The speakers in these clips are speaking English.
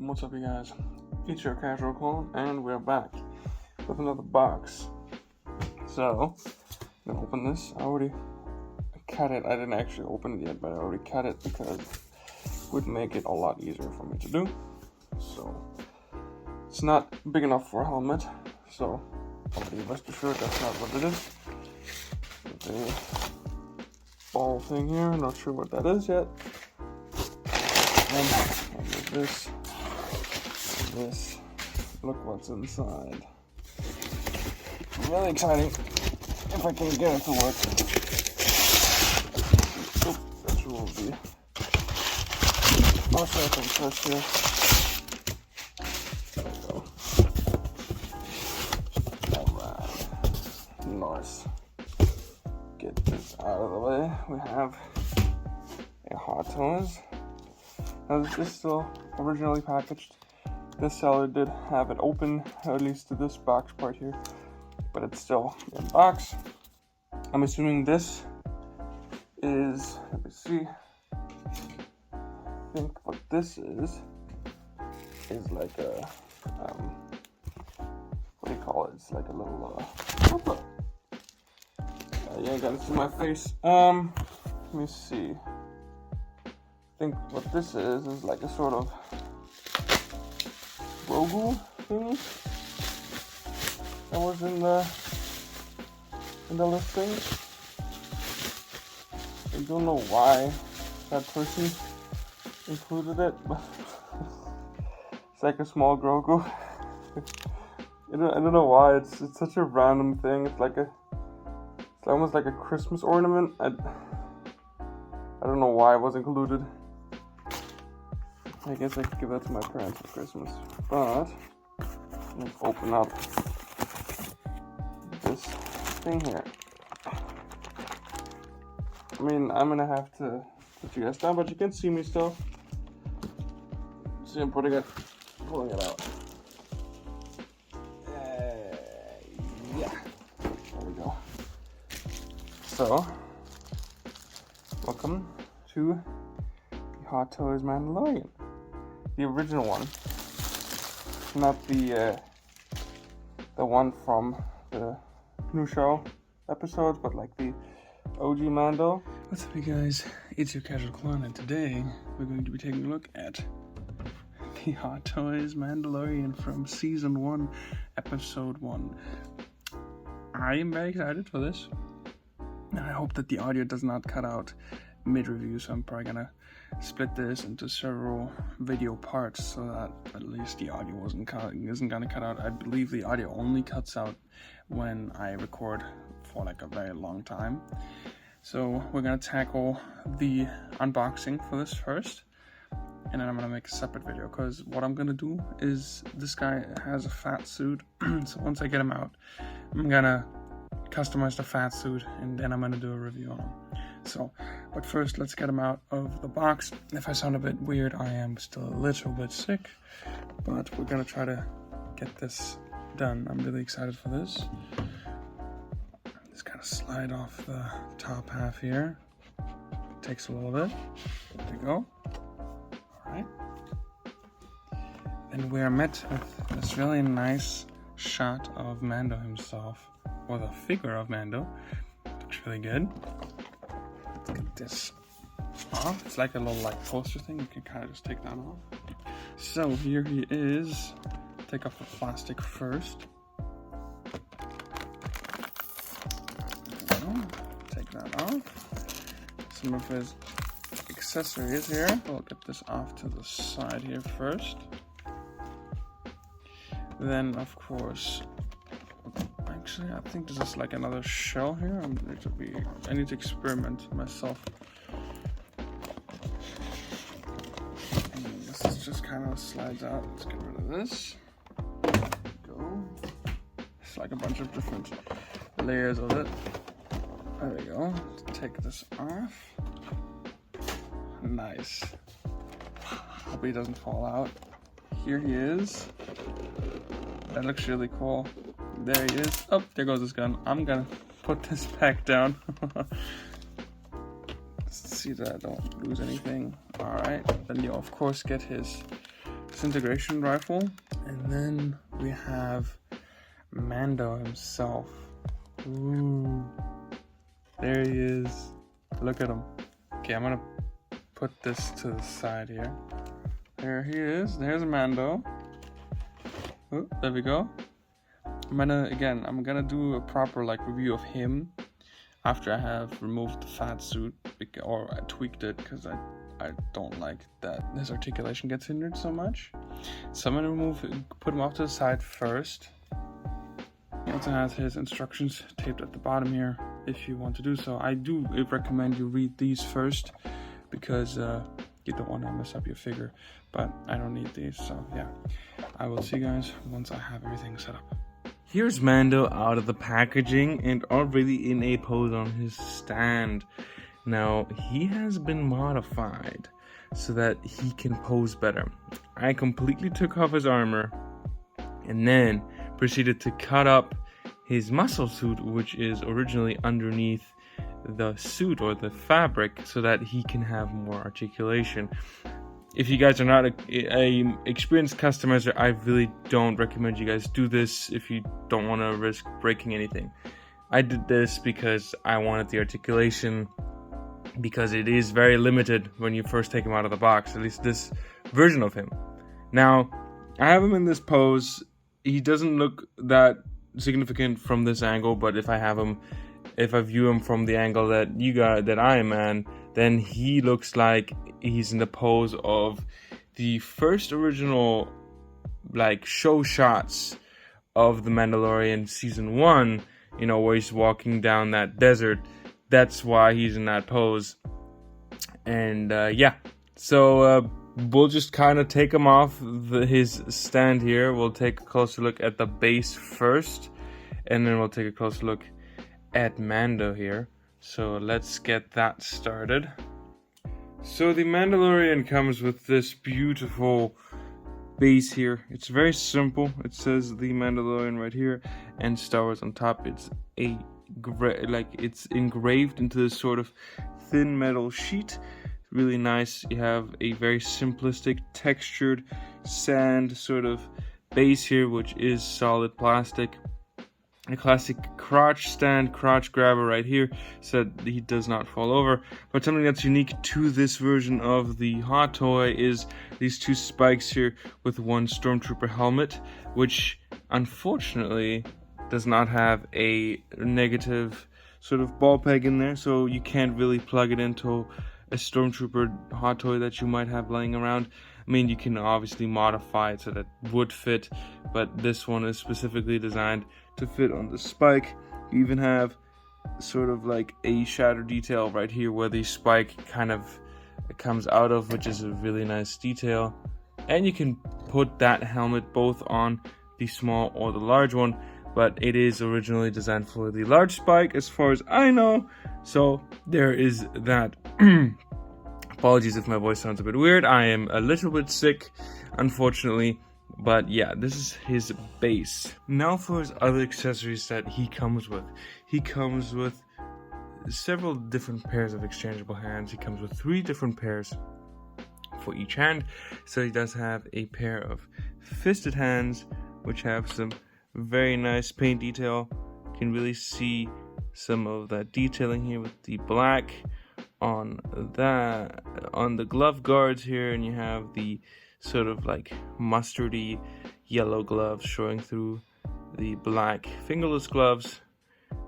What's up, you guys? It's your casual clone, and we're back with another box. So, I'm gonna open this. I already cut it. I didn't actually open it yet, but I already cut it because it would make it a lot easier for me to do. So, it's not big enough for a helmet, so I'll be rest assured that's not what it is. The ball thing here, not sure what that is yet. And this, look what's inside. Really exciting, if I can get it to work. Oh, this will be my second first here. There we go. Alright, nice. Get this out of the way. We have a Hot Toys. Now this is still originally packaged. This seller did have it open, at least to this box part here, but it's still in box. I'm assuming this is, let me see, I think what this is like a, what do you call it? It's like a little, yeah, you gotta see my face. Let me see. I think what this is like a sort of Grogu thing that was in the listing. I don't know why that person included it, but it's like a small Grogu. I don't know why. It's such a random thing. It's almost like a Christmas ornament. I don't know why it was included. I guess I could give that to my parents for Christmas. But let's open up this thing here. I mean, I'm gonna have to put you guys down, but you can see me still. See, I'm pulling it out. Yeah, there we go. So, welcome to the Hot Toys Mandalorian. The original one, not the one from the new show episodes, but like the OG Mando. What's up, you guys? It's your casual clone, and today we're going to be taking a look at the Hot Toys Mandalorian from Season 1, Episode 1. I am very excited for this, and I hope that the audio does not cut out mid-review, so I'm probably gonna split this into several video parts so that at least the audio isn't gonna cut out. I believe the audio only cuts out when I record for like a very long time. So we're gonna tackle the unboxing for this first, and then I'm gonna make a separate video, because what I'm gonna do is, this guy has a fat suit, so once I get him out, I'm gonna customize the fat suit, and then I'm gonna do a review on him. So, but first, let's get him out of the box. If I sound a bit weird, I am still a little bit sick, but we're gonna try to get this done. I'm really excited for this. Just kind of slide off the top half here. Takes a little bit. There we go. Alright. And we are met with this really nice shot of Mando himself, or the figure of Mando. Looks really good. Let's get this off. It's like a little poster thing. You can kind of just take that off. So here he is. Take off the plastic first. Take that off. Some of his accessories here. We'll get this off to the side here first. Then, of course, actually, I think this is like another shell here. I need to experiment myself. And this is just kind of slides out. Let's get rid of this. Go. It's like a bunch of different layers of it. There we go. Let's take this off. Nice. Hope he doesn't fall out. Here he is. That looks really cool. There he is. Oh, there goes his gun. I'm gonna put this back down. see that I don't lose anything. Alright, then you'll of course get his disintegration rifle. And then we have Mando himself. Ooh. There he is. Look at him. Okay, I'm gonna put this to the side here. There he is. There's Mando. Oh, there we go. I'm gonna do a proper review of him after I have removed the fat suit, or I tweaked it because I don't like that his articulation gets hindered so much. So I'm gonna put him off to the side first. He also has his instructions taped at the bottom here if you want to do so. I do recommend you read these first because you don't want to mess up your figure, but I don't need these, so yeah. I will see you guys once I have everything set up. Here's Mando out of the packaging and already in a pose on his stand. Now, he has been modified so that he can pose better. I completely took off his armor and then proceeded to cut up his muscle suit, which is originally underneath the suit or the fabric, so that he can have more articulation. If you guys are not a experienced customizer, I really don't recommend you guys do this if you don't want to risk breaking anything. I did this because I wanted the articulation, because it is very limited when you first take him out of the box, at least this version of him. Now, I have him in this pose. He doesn't look that significant from this angle, but if I view him from the angle that I am in, then he looks like he's in the pose of the first original show shots of The Mandalorian season 1, where he's walking down that desert. That's why he's in that pose. And yeah, so we'll just kind of take him off his stand here. We'll take a closer look at the base first, and then we'll take a closer look at Mando here. So let's get that started. So the Mandalorian comes with this beautiful base here. It's very simple. It says The Mandalorian right here and Star Wars on top. It's it's engraved into this sort of thin metal sheet. Really nice. You have a very simplistic textured sand sort of base here, which is solid plastic. A classic crotch grabber right here, so that he does not fall over. But something that's unique to this version of the hot toy is these two spikes here with one stormtrooper helmet, which unfortunately does not have a negative sort of ball peg in there, so you can't really plug it into a stormtrooper hot toy that you might have laying around. I mean, you can obviously modify it so that it would fit, but this one is specifically designed to fit on the spike. You even have sort of a shadow detail right here where the spike kind of comes out of, which is a really nice detail. And you can put that helmet both on the small or the large one, but it is originally designed for the large spike as far as I know, so there is that. Apologies if my voice sounds a bit weird. I am a little bit sick, unfortunately. But yeah, this is his base. Now for his other accessories that he comes with. He comes with several different pairs of exchangeable hands. He comes with 3 different pairs for each hand. So he does have a pair of fisted hands, which have some very nice paint detail. You can really see some of that detailing here with the black on the glove guards here, and you have the sort of mustardy yellow gloves showing through the black fingerless gloves.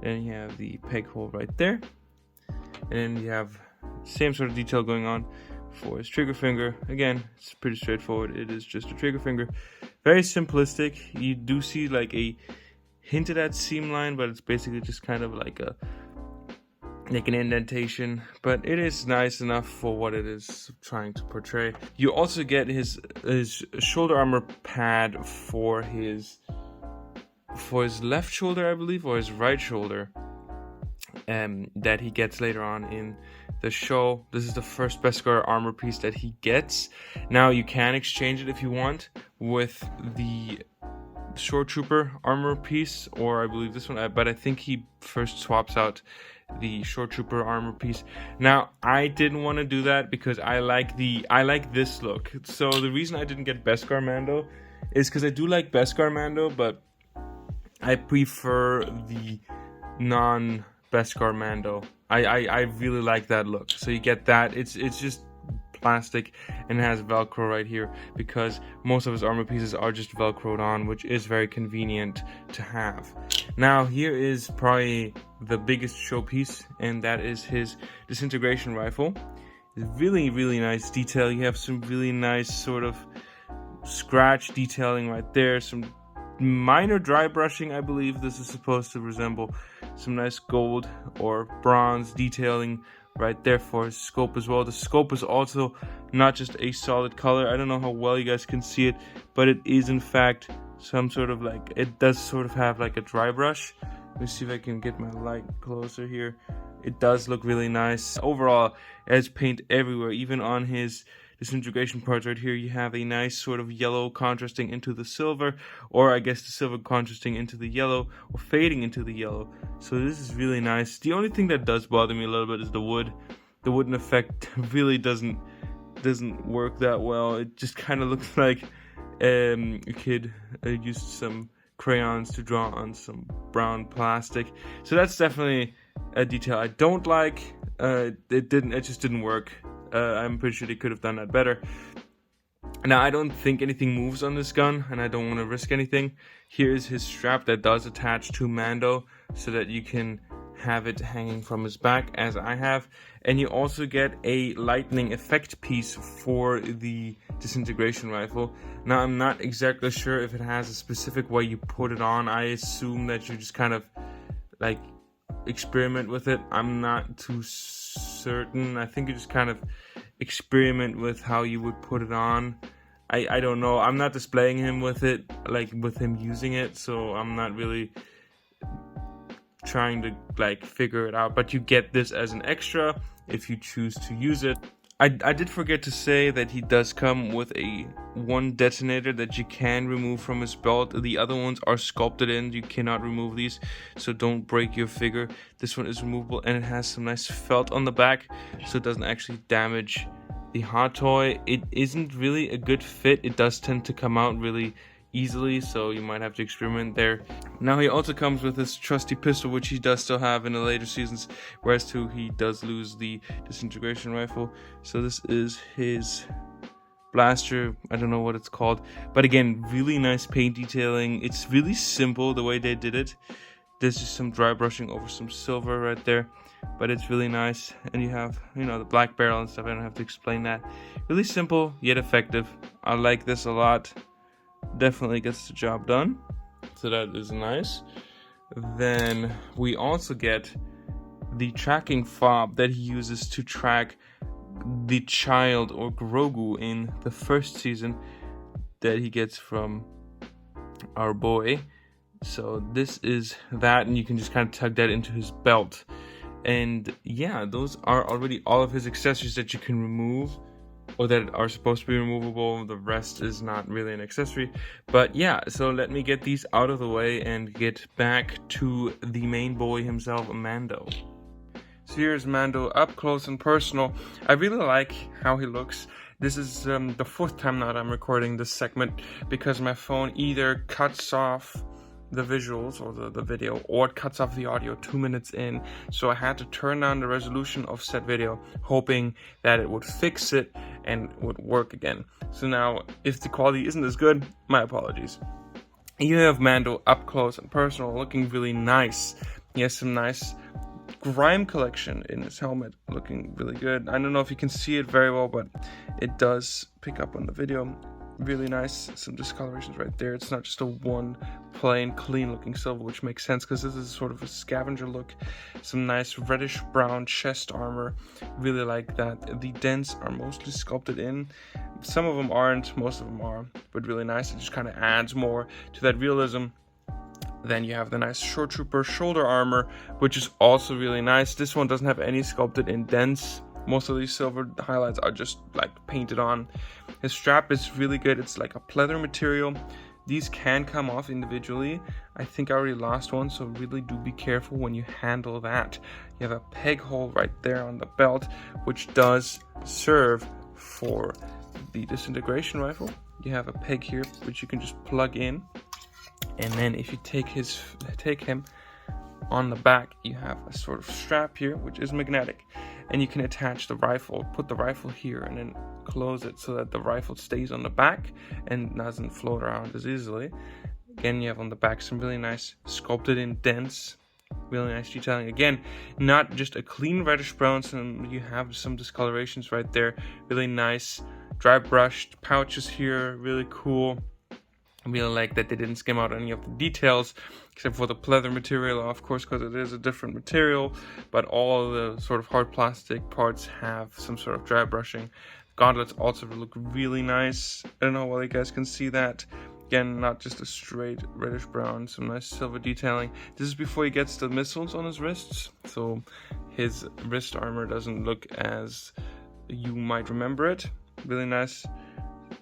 Then you have the peg hole right there, and then you have same sort of detail going on for his trigger finger. Again, it's pretty straightforward. It is just a trigger finger, very simplistic. You do see a hinted at seam line, but it's basically just kind of an indentation, but it is nice enough for what it is trying to portray. You also get his shoulder armor pad for his left shoulder, I believe, or his right shoulder, that he gets later on in the show. This is the first Beskar armor piece that he gets. Now you can exchange it if you want with the Shore Trooper armor piece, or I believe this one, but I think he first swaps out the Shore Trooper armor piece. Now, I didn't want to do that because I like this look. So the reason I didn't get Beskar Mando is because I do like Beskar Mando, but I prefer the non-Beskar Mando. I really like that look. So you get that. It's just plastic and it has Velcro right here because most of his armor pieces are just Velcroed on, which is very convenient to have. Now here is probably the biggest showpiece, and that is his disintegration rifle. It's really, really nice detail. You have some really nice sort of scratch detailing right there, some minor dry brushing. I believe this is supposed to resemble some nice gold or bronze detailing right there for his scope as well. The scope is also not just a solid color. I don't know how well you guys can see it, but it is in fact some sort of like, it does sort of have like a dry brush. Let me see if I can get my light closer here. It does look really nice. Overall, it has paint everywhere, even on his disintegration parts right here. You have a nice sort of yellow contrasting into the silver, or I guess the silver contrasting into the yellow, or fading into the yellow. So this is really nice. The only thing that does bother me a little bit is the wood. The wooden effect really doesn't work that well. It just kind of looks like a kid used some crayons to draw on some brown plastic. So that's definitely a detail I don't like. It just didn't work. I'm pretty sure they could have done that better. Now, I don't think anything moves on this gun, and I don't want to risk anything. Here's his strap that does attach to Mando, so that you can have it hanging from his back, as I have. And you also get a lightning effect piece for the disintegration rifle. Now, I'm not exactly sure if it has a specific way you put it on. I assume that you just kind of like experiment with it. I'm not too certain. I think you just kind of experiment with how you would put it on. I don't know. I'm not displaying him with it, like with him using it, so I'm not really trying to like figure it out. But you get this as an extra if you choose to use it. I did forget to say that he does come with one detonator that you can remove from his belt. The other ones are sculpted in. You cannot remove these, so don't break your figure. This one is removable, and it has some nice felt on the back, so it doesn't actually damage the hot toy. It isn't really a good fit. It does tend to come out really easily, so you might have to experiment there. Now he also comes with his trusty pistol, which he does still have in the later seasons, whereas too he does lose the disintegration rifle. So this is his blaster. I don't know what it's called, but again, really nice paint detailing. It's really simple the way they did it. There's just some dry brushing over some silver right there, but it's really nice. And you have, you know, the black barrel and stuff. I don't have to explain that. Really simple yet effective. I like this a lot. Definitely gets the job done, so that is nice. Then we also get the tracking fob that he uses to track the child or Grogu in the first season that he gets from our boy. So this is that, and you can just kind of tug that into his belt. And yeah, those are already all of his accessories that you can remove, or that are supposed to be removable. The rest is not really an accessory. But yeah, so let me get these out of the way and get back to the main boy himself, Mando. So here's Mando up close and personal. I really like how he looks. This is the fourth time now that I'm recording this segment, because my phone either cuts off the visuals or the video, or it cuts off the audio 2 minutes in. So I had to turn down the resolution of said video, hoping that it would fix it and would work again. So now, if the quality isn't as good, my apologies. You have Mando up close and personal, looking really nice. He has some nice grime collection in his helmet, looking really good. I don't know if you can see it very well, but it does pick up on the video. Really nice. Some discolorations right there. It's not just a one plain clean looking silver, which makes sense because this is sort of a scavenger look. Some nice reddish brown chest armor. Really like that. The dents are mostly sculpted in. Some of them aren't, most of them are, but really nice. It just kind of adds more to that realism. Then you have the nice Shore Trooper shoulder armor, which is also really nice. This one doesn't have any sculpted in dents. Most of these silver highlights are just like painted on. His strap is really good. It's like a pleather material. These can come off individually. I think I already lost one, so really do be careful when you handle that. You have a peg hole right there on the belt, which does serve for the disintegration rifle. You have a peg here, which you can just plug in. And then if you take him on the back, you have a sort of strap here, which is magnetic. And you can attach the rifle, put the rifle here, and then close it so that the rifle stays on the back and doesn't float around as easily. Again, you have on the back some really nice sculpted in dents, really nice detailing. Again, not just a clean reddish brown, so you have some discolorations right there. Really nice dry brushed pouches here, really cool. I really like that they didn't skim out any of the details, except for the pleather material, of course, because it is a different material, but all the sort of hard plastic parts have some sort of dry brushing. Gauntlets also look really nice. I don't know whether you guys can see that. Again, not just a straight reddish brown, some nice silver detailing. This is before he gets the missiles on his wrists, so his wrist armor doesn't look as you might remember it. Really nice.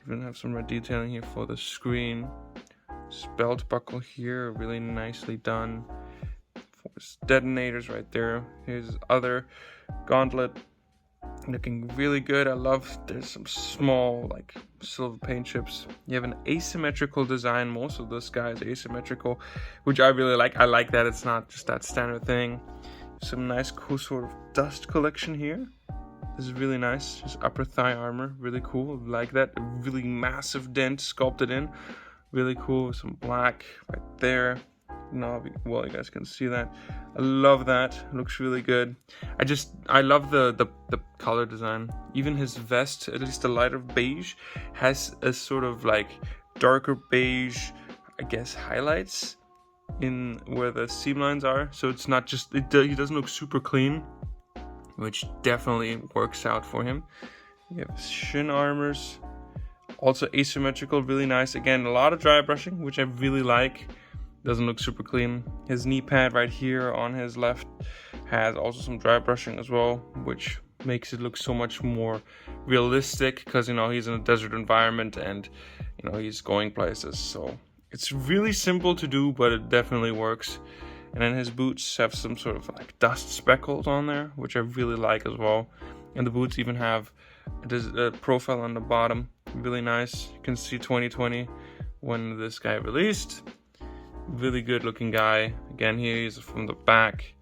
Even have some red detailing here for the screen. Belt buckle here, really nicely done. For his detonators right there. Here's his other gauntlet, looking really good. I love there's some small like silver paint chips. You have an asymmetrical design. Most of this guy is asymmetrical, which I really like. I like that it's not just that standard thing. Some nice cool sort of dust collection here. This is really nice. Just upper thigh armor, really cool. Like that, a really massive dent sculpted in, really cool. Some black right there. No, well, you guys can see that. I love that. It looks really good. I love the color design. Even his vest, at least the lighter beige, has a sort of like darker beige, I guess, highlights in where the seam lines are. So it's not just he doesn't look super clean, which definitely works out for him. You have shin armors, also asymmetrical, really nice. Again, a lot of dry brushing, which I really like. Doesn't look super clean. His knee pad right here on his left has also some dry brushing as well, which makes it look so much more realistic because, you know, he's in a desert environment and, you know, he's going places. So it's really simple to do, but it definitely works. And then his boots have some sort of like dust speckles on there, which I really like as well. And the boots even have a profile on the bottom, really nice. You can see 2020 when this guy released. Really good looking guy. Again, here he's from the back,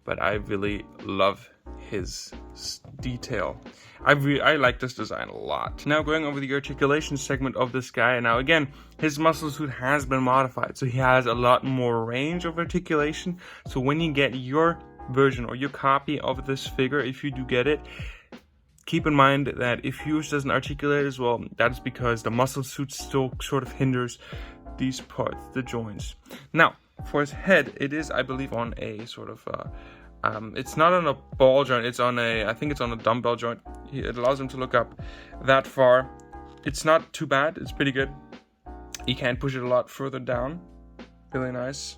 but I really love his detail. I like this design a lot. Now going over the articulation segment of this guy. Now again, his muscle suit has been modified, so he has a lot more range of articulation. So when you get your version or your copy of this figure, if you do get it, keep in mind that if yours doesn't articulate as well, that's because the muscle suit still sort of hinders these parts, the joints. Now, for his head, it is, I believe, on a sort of, it's not on a ball joint, it's on a, I think it's on a dumbbell joint. It allows him to look up that far. It's not too bad, it's pretty good. You can push it a lot further down. Really nice.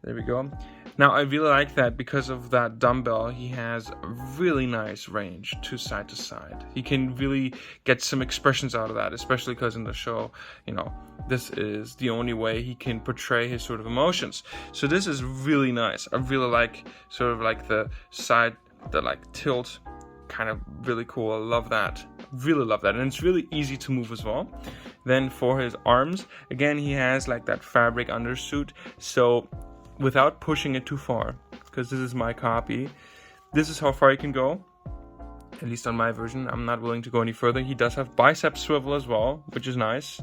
There we go. Now, I really like that because of that dumbbell, he has a really nice range to side. He can really get some expressions out of that, especially because in the show, you know, this is the only way he can portray his sort of emotions. So this is really nice. I really like sort of like the side, the like tilt, kind of really cool. I love that. Really love that. And it's really easy to move as well. Then for his arms, again, he has like that fabric undersuit. So without pushing it too far, because this is my copy, this is how far he can go, at least on my version. I'm not willing to go any further. He does have bicep swivel as well, which is nice,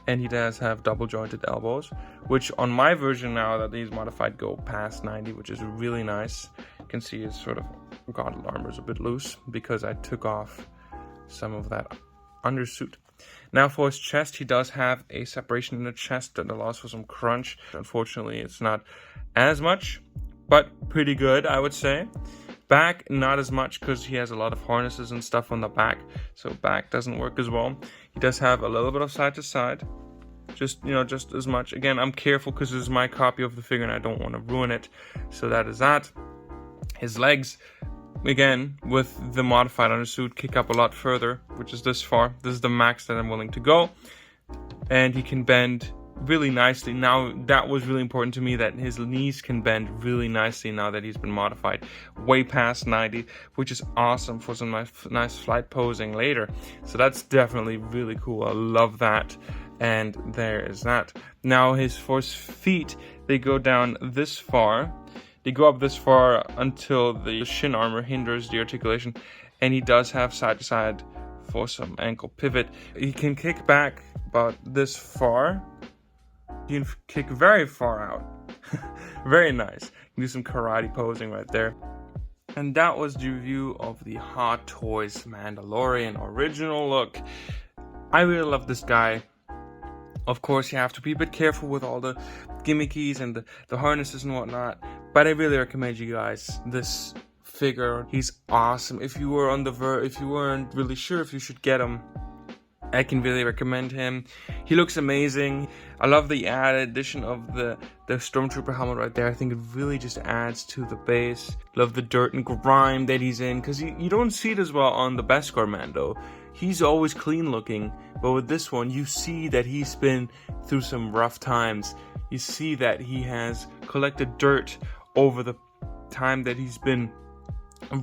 and he does have double jointed elbows, which on my version now that he's modified go past 90, which is really nice. You can see his sort of gauntlet armor is a bit loose because I took off some of that undersuit. Now for his chest, he does have a separation in the chest that allows for some crunch. Unfortunately, it's not as much, but pretty good, I would say. Back, not as much because he has a lot of harnesses and stuff on the back, so back doesn't work as well. He does have a little bit of side to side, just as much. Again, I'm careful because this is my copy of the figure and I don't want to ruin it, so that is that. His legs, again, with the modified undersuit, kick up a lot further, which is this far. This is the max that I'm willing to go. and he can bend really nicely. Now that was really important to me, that his knees can bend really nicely now that he's been modified way past 90, which is awesome for some nice flight posing later. So that's definitely really cool. I love that. And there is that. Now his feet, they go down this far. They go up this far until the shin armor hinders the articulation, and he does have side to side for some ankle pivot. He can kick back about this far. He can kick very far out. Very nice. You can do some karate posing right there. And that was the review of the Hot Toys Mandalorian original look. I really love this guy. Of course, you have to be a bit careful with all the gimmickies and the harnesses and whatnot. But I really recommend you guys this figure. He's awesome. If you were if you weren't really sure if you should get him, I can really recommend him. He looks amazing. I love the added addition of the Stormtrooper helmet right there. I think it really just adds to the base. Love the dirt and grime that he's in, because you don't see it as well on the Beskar Mando. He's always clean looking, but with this one, you see that he's been through some rough times. You see that he has collected dirt over the time that he's been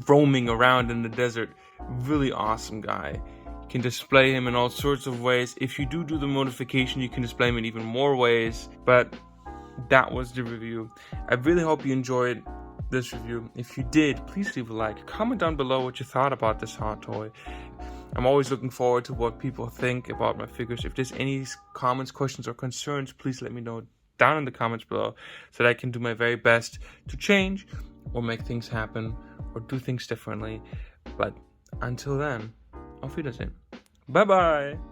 roaming around in the desert. Really awesome guy. You can display him in all sorts of ways. If you do the modification, you can display him in even more ways. But that was the review. I really hope you enjoyed this review. If you did, please leave a like. Comment down below what you thought about this hot toy. I'm always looking forward to what people think about my figures. If there's any comments, questions, or concerns, please let me know down in the comments below so that I can do my very best to change or make things happen or do things differently. But until then, auf Wiedersehen. Bye bye.